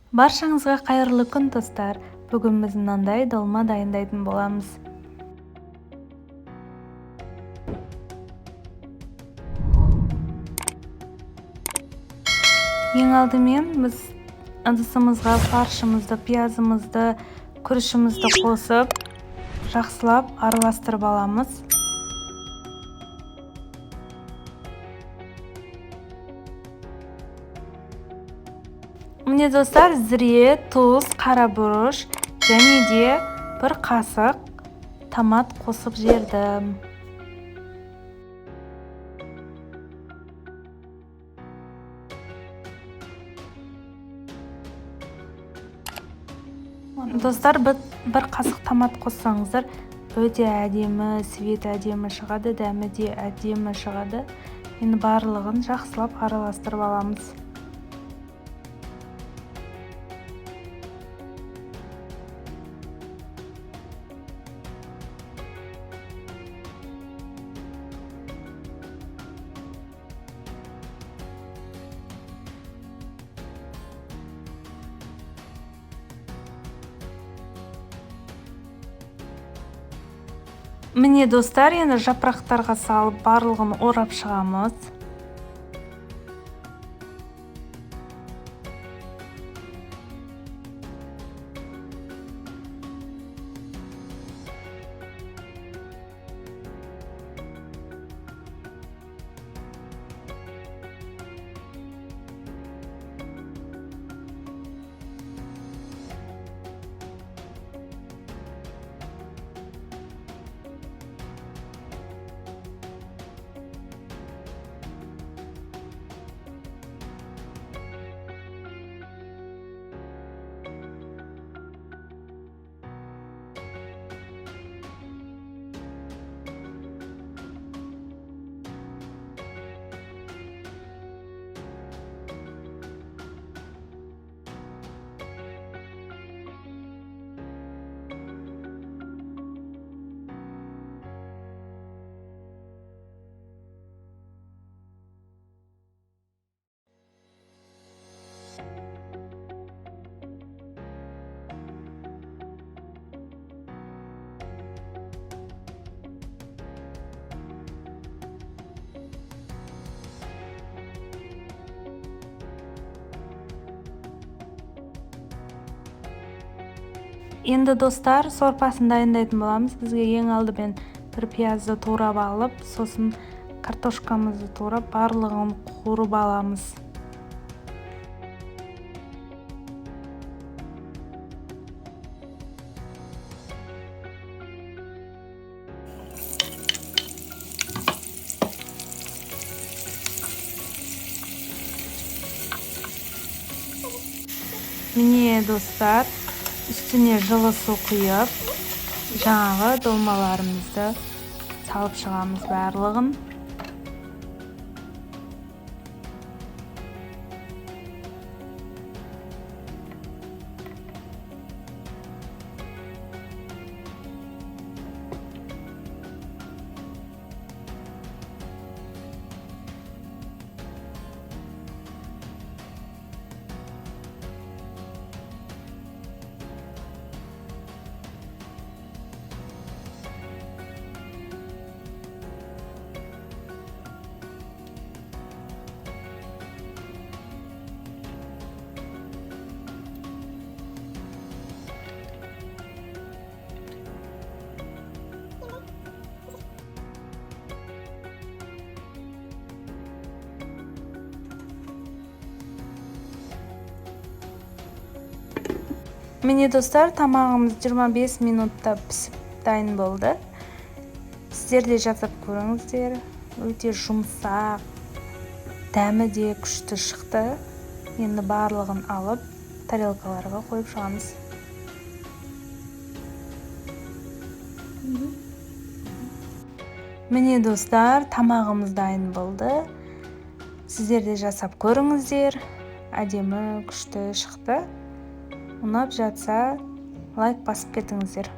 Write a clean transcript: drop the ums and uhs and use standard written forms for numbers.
Баршаңызға қайырлы күн, достар. Бүгін біз мынандай долма дайындайтын боламыз. Ең алдымен біз ыдысымызға фаршымызды, пиязымызды, күрішімізді қосып, жақсылап араластырып аламыз. Міне достар, зіре, тұз, қара бұрыш және де бір қасық томат қосып жердім. Достар, бір қасық томат қоссаңыздар, өте әдемі, светі әдемі шығады, дәмі де әдемі шығады. Енді барлығын жақсылап араластырып аламыз. Міне достар, енді жапырақтарға салып барлығын орап шығамыз. Енді достар, сорпасын дайындайтын боламыз. Бізге ең алдымен бір пиязды турап алып, сосын картошкамызды турап, барлығын қуырып аламыз. Міне достар, үстіне жылы су құйып, жаңағы долмаларымызды салып шығамыз барлығын. Міне достар, тамағымыз 25 минутта пісіп дайын болды. Сіздер де жасап көріңіздер. Өте жұмсақ, дәмі де күшті шықты. Енді барлығын алып, тарелкаларға қойып шығамыз. Міне достар, тамағымыз дайын болды. Сіздер де жасап көріңіздер. Әдемі, күшті шықты. Ұнап жатса, лайк басып кетіңіздер.